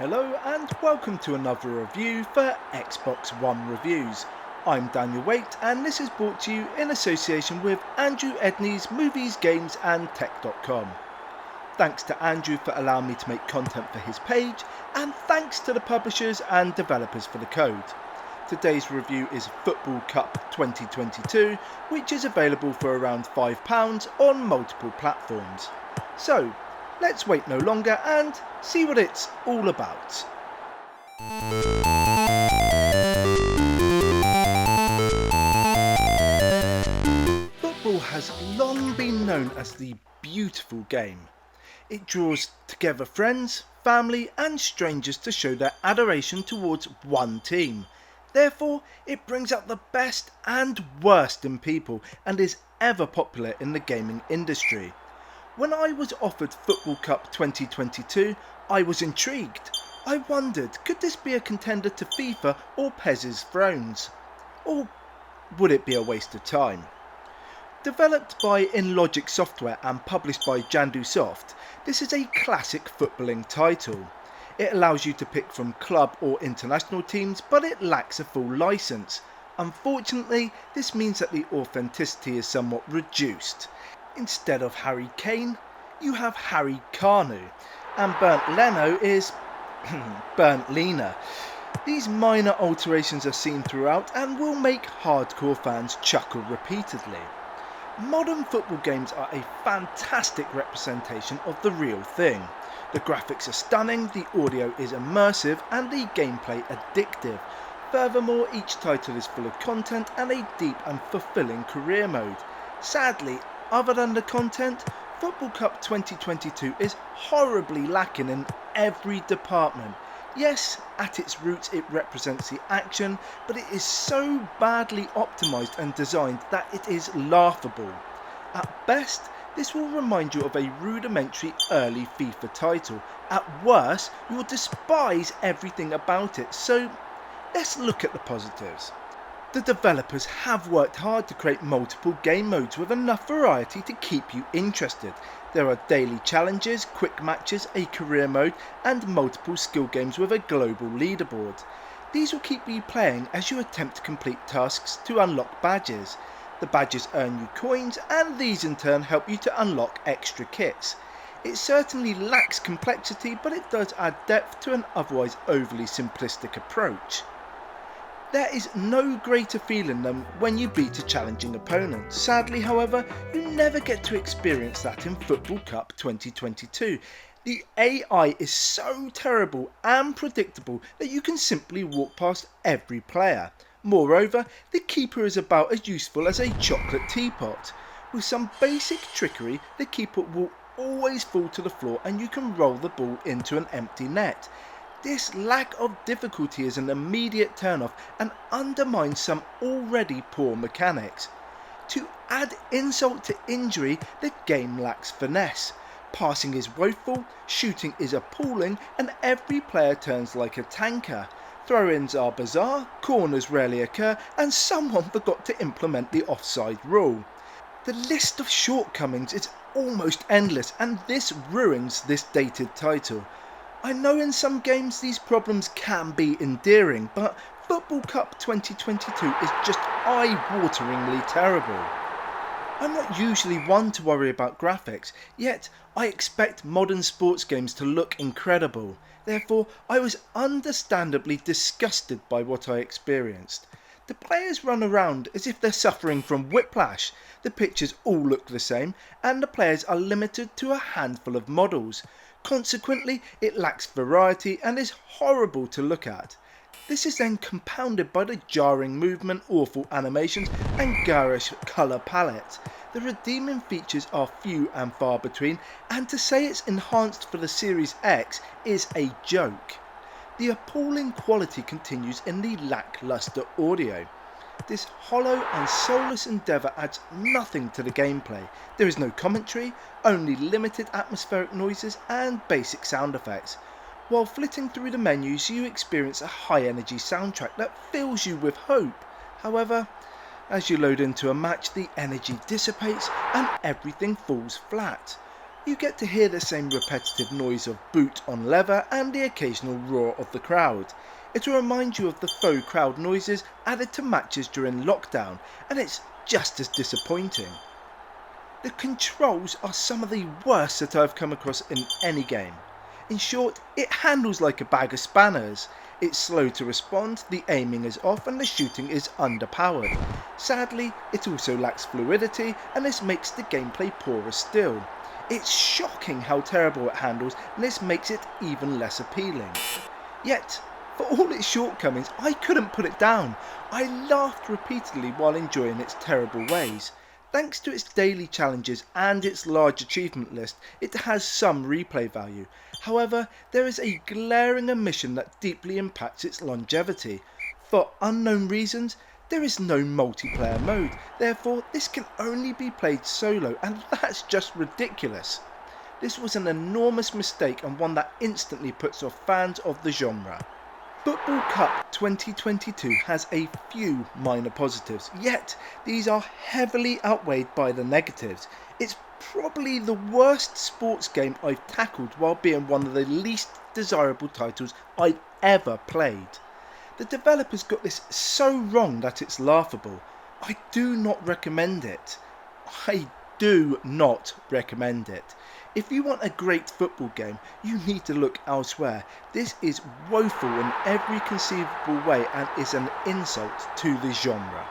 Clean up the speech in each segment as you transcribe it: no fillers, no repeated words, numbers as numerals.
Hello and welcome to another review for Xbox One Reviews. I'm Daniel Waite and this is brought to you in association with Andrew Edney's Movies, Games and Tech.com. Thanks to Andrew for allowing me to make content for his page, and thanks to the publishers and developers for the code. Today's review is Football Cup 2022, which is available for around £5 on multiple platforms. So, let's wait no longer and see what it's all about. Football has long been known as the beautiful game. It draws together friends, family and strangers to show their adoration towards one team. Therefore, it brings out the best and worst in people and is ever popular in the gaming industry. When I was offered Football Cup 2022, I was intrigued. I wondered, could this be a contender to FIFA or PES's Thrones? Or would it be a waste of time? Developed by Inlogic software and published by Jandusoft, this is a classic footballing title. It allows you to pick from club or international teams, but it lacks a full license. Unfortunately, this means that the authenticity is somewhat reduced. Instead of Harry Kane, you have Harry Kanu, and Bernd Leno is Bernd Lena. These minor alterations are seen throughout and will make hardcore fans chuckle repeatedly. Modern football games are a fantastic representation of the real thing. The graphics are stunning, the audio is immersive and the gameplay addictive. Furthermore, each title is full of content and a deep and fulfilling career mode. Sadly, other than the content, Football Cup 2022 is horribly lacking in every department. Yes, at its roots it represents the action, but it is so badly optimised and designed that it is laughable. At best, this will remind you of a rudimentary early FIFA title. At worst, you will despise everything about it, so let's look at the positives. The developers have worked hard to create multiple game modes with enough variety to keep you interested. There are daily challenges, quick matches, a career mode and multiple skill games with a global leaderboard. These will keep you playing as you attempt to complete tasks to unlock badges. The badges earn you coins and these in turn help you to unlock extra kits. It certainly lacks complexity, but it does add depth to an otherwise overly simplistic approach. There is no greater feeling than when you beat a challenging opponent. Sadly, however, you never get to experience that in Football Cup 2022. The AI is so terrible and predictable that you can simply walk past every player. Moreover, the keeper is about as useful as a chocolate teapot. With some basic trickery, the keeper will always fall to the floor and you can roll the ball into an empty net. This lack of difficulty is an immediate turn-off and undermines some already poor mechanics. To add insult to injury, the game lacks finesse. Passing is woeful, shooting is appalling, and every player turns like a tanker. Throw-ins are bizarre, corners rarely occur, and someone forgot to implement the offside rule. The list of shortcomings is almost endless, and this ruins this dated title. I know in some games these problems can be endearing, but Football Cup 2022 is just eye-wateringly terrible. I'm not usually one to worry about graphics, yet I expect modern sports games to look incredible. Therefore, I was understandably disgusted by what I experienced. The players run around as if they're suffering from whiplash, the pictures all look the same, and the players are limited to a handful of models. Consequently, it lacks variety and is horrible to look at. This is then compounded by the jarring movement, awful animations and garish colour palette. The redeeming features are few and far between, and to say it's enhanced for the Series X is a joke. The appalling quality continues in the lacklustre audio. This hollow and soulless endeavour adds nothing to the gameplay. There is no commentary, only limited atmospheric noises and basic sound effects. While flitting through the menus, you experience a high energy soundtrack that fills you with hope. However, as you load into a match, the energy dissipates and everything falls flat. You get to hear the same repetitive noise of boot on leather and the occasional roar of the crowd. It'll remind you of the faux crowd noises added to matches during lockdown, and it's just as disappointing. The controls are some of the worst that I've come across in any game. In short, it handles like a bag of spanners. It's slow to respond, the aiming is off and the shooting is underpowered. Sadly, it also lacks fluidity and this makes the gameplay poorer still. It's shocking how terrible it handles and this makes it even less appealing. Yet, for all its shortcomings, I couldn't put it down. I laughed repeatedly while enjoying its terrible ways. Thanks to its daily challenges and its large achievement list, it has some replay value. However, there is a glaring omission that deeply impacts its longevity. For unknown reasons, there is no multiplayer mode, therefore this can only be played solo, and that's just ridiculous. This was an enormous mistake and one that instantly puts off fans of the genre. Football Cup 2022 has a few minor positives, yet these are heavily outweighed by the negatives. It's probably the worst sports game I've tackled while being one of the least desirable titles I've ever played. The developers got this so wrong that it's laughable. I do not recommend it. I do not recommend it. If you want a great football game, you need to look elsewhere. This is woeful in every conceivable way and is an insult to the genre.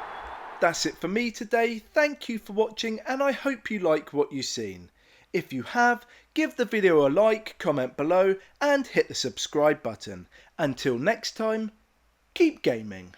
That's it for me today. Thank you for watching and I hope you like what you've seen. If you have, give the video a like, comment below and hit the subscribe button. Until next time, keep gaming.